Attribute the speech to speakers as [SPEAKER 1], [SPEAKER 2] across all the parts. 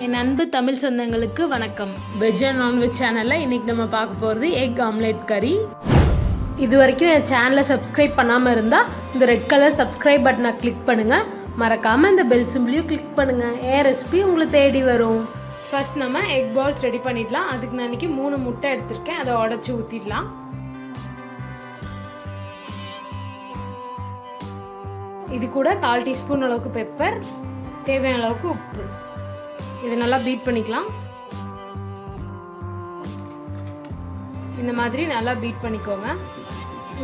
[SPEAKER 1] என் அன்பு தமிழ் சொந்தங்களுக்கு வணக்கம்.
[SPEAKER 2] வெஜ் அண்ட் நான்வெஜ் சேனலில் இன்றைக்கி நம்ம பார்க்க போகிறது எக் ஆம்லேட் கறி.
[SPEAKER 1] இது வரைக்கும் என் சேனலை சப்ஸ்கிரைப் பண்ணாமல் இருந்தால் இந்த ரெட் கலர் சப்ஸ்கிரைப் பட்டனை கிளிக் பண்ணுங்கள். மறக்காமல் இந்த பெல் சிம்பிளையும் கிளிக் பண்ணுங்கள். என் ரெசிபி உங்களுக்கு தேடி வரும். ஃபர்ஸ்ட் நம்ம எக் பால்ஸ் ரெடி பண்ணிடலாம். அதுக்கு நான் இன்றைக்கி 3 முட்டை எடுத்திருக்கேன். அதை உடச்சி ஊற்றிடலாம். இது கூட 1/4 டீஸ்பூன் அளவுக்கு பெப்பர், தேவையான அளவுக்கு உப்பு. இதை நல்லா பீட் பண்ணிக்கலாம். இந்த மாதிரி நல்லா பீட் பண்ணிக்கோங்க.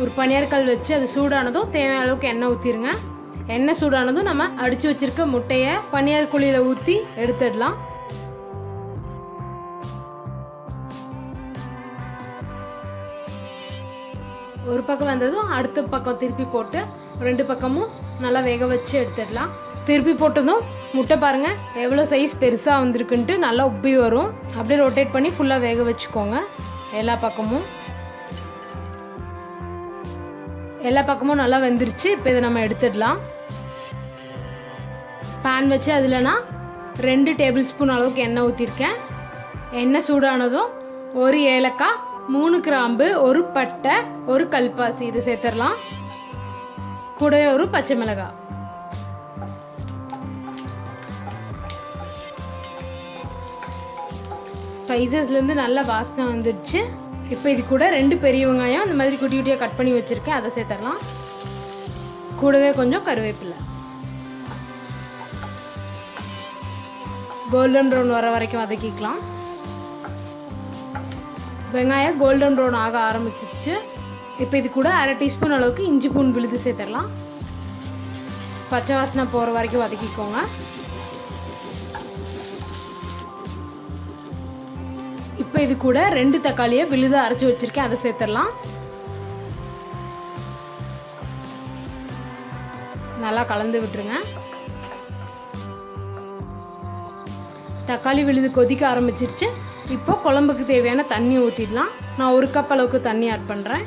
[SPEAKER 1] ஒரு பனியார்கல் வச்சு அது சூடானதும் தேவையான அளவுக்கு எண்ணெய் ஊற்றிடுங்க. எண்ணெய் சூடானதும் நம்ம அடித்து வச்சுருக்க முட்டையை பனியார் குழியில் ஊற்றி எடுத்துடலாம். ஒரு பக்கம் வந்ததும் அடுத்த பக்கம் திருப்பி போட்டு 2 பக்கமும் நல்லா வேக வச்சு எடுத்துடலாம். திருப்பி போட்டதும் முட்டை பாருங்கள் எவ்வளோ சைஸ் பெருசாக வந்திருக்குன்ட்டு நல்லா உப்பி வரும். அப்படியே ரொட்டேட் பண்ணி ஃபுல்லாக வேக வச்சுக்கோங்க. எல்லா பக்கமும் நல்லா வெந்துருச்சு. இப்போ இதை நம்ம எடுத்துடலாம். பேன் வச்சு அதில் நான் 2 டேபிள் ஸ்பூன் அளவுக்கு எண்ணெய் ஊற்றிருக்கேன். எண்ணெய் சூடானதும் 1 ஏலக்காய், 3 கிராம்பு, 1 பட்டை, 1 கல்பாசி இதை சேர்த்துடலாம். கூடவே 1 பச்சை மிளகாய். ஸ்பைசஸ்லேருந்து நல்லா வாசனை வந்துடுச்சு. இப்போ இது கூட 2 பெரிய வெங்காயம் இந்த மாதிரி குட்டி குட்டியாக கட் பண்ணி வச்சுருக்கேன். அதை சேர்த்துடலாம். கூடவே கொஞ்சம் கருவேப்பிலை. கோல்டன் ப்ரௌன் வர வரைக்கும் வதக்கிக்கலாம். வெங்காயம் கோல்டன் ப்ரௌன் ஆக ஆரம்பிச்சிருச்சு. இப்போ இது கூட 1/2 டீஸ்பூன் அளவுக்கு இஞ்சி பூண்டு விழுது சேர்த்துடலாம். பச்சை வாசனை போகிற வரைக்கும் வதக்கிக்கோங்க. இப்போ இது கூட 2 தக்காளியை விழுத அரைச்சி வச்சுருக்கேன். அதை சேர்த்துடலாம். நல்லா கலந்து விட்டுருங்க. தக்காளி விழுது கொதிக்க ஆரம்பிச்சிருச்சு. இப்போ குழம்புக்கு தேவையான தண்ணி ஊற்றிடலாம். நான் 1 கப் அளவுக்கு தண்ணி ஆட் பண்ணுறேன்.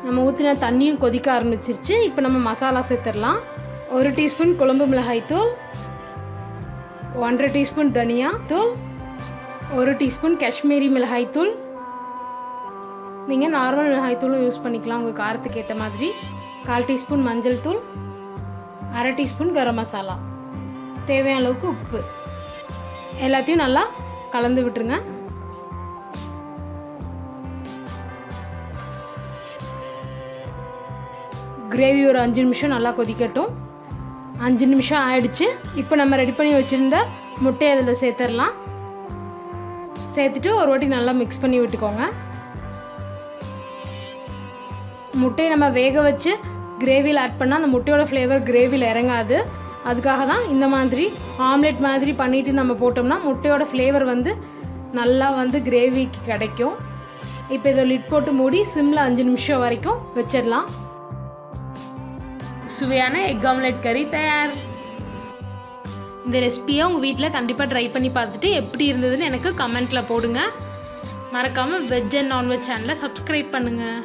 [SPEAKER 1] நம்ம ஊற்றின தண்ணியும் கொதிக்க ஆரம்பிச்சிருச்சு. இப்போ நம்ம மசாலா சேர்த்துடலாம். 1 டீஸ்பூன் குழம்பு மிளகாய் தூள், 1/2 டீஸ்பூன் தனியா தூள், 1 டீஸ்பூன் காஷ்மீரி மிளகாய் தூள். நீங்கள் நார்மல் மிளகாய் தூளும் யூஸ் பண்ணிக்கலாம் உங்கள் காரத்துக்கு ஏற்ற மாதிரி. 1/4 டீஸ்பூன் மஞ்சள் தூள், 1/2 டீஸ்பூன் கரம் மசாலா, தேவையான அளவுக்கு உப்பு. எல்லாத்தையும் நல்லா கலந்து விட்டுருங்க. கிரேவி ஒரு 5 நிமிஷம் நல்லா கொதிக்கட்டும். 5 நிமிஷம் ஆயிடுச்சு. இப்போ நம்ம ரெடி பண்ணி வச்சுருந்த முட்டையை அதில் சேர்த்துடலாம். சேர்த்துட்டு ஒரு வாட்டி நல்லா மிக்ஸ் பண்ணி விட்டுக்கோங்க. முட்டையை நம்ம வேக வச்சு கிரேவியில் ஆட் பண்ணால் அந்த முட்டையோட ஃப்ளேவர் கிரேவியில் இறங்காது. அதுக்காக தான் இந்த மாதிரி ஆம்லெட் மாதிரி பண்ணிவிட்டு நம்ம போட்டோம்னா முட்டையோட ஃப்ளேவர் நல்லா கிரேவிக்கு கிடைக்கும். இப்போ இதை லிட் போட்டு மூடி சிம்மில் 5 நிமிஷம் வரைக்கும் வச்சிடலாம்.
[SPEAKER 2] சுவையான எக் ஆம்லேட் கறி தயார்.
[SPEAKER 1] இந்த ரெசிபியை உங்கள் வீட்டில் கண்டிப்பாக ட்ரை பண்ணி பார்த்துட்டு எப்படி இருந்ததுன்னு எனக்கு கமெண்ட்டில் போடுங்க. மறக்காமல் வெஜ் அண்ட் நான்வெஜ் சேனலை சப்ஸ்கிரைப் பண்ணுங்கள்.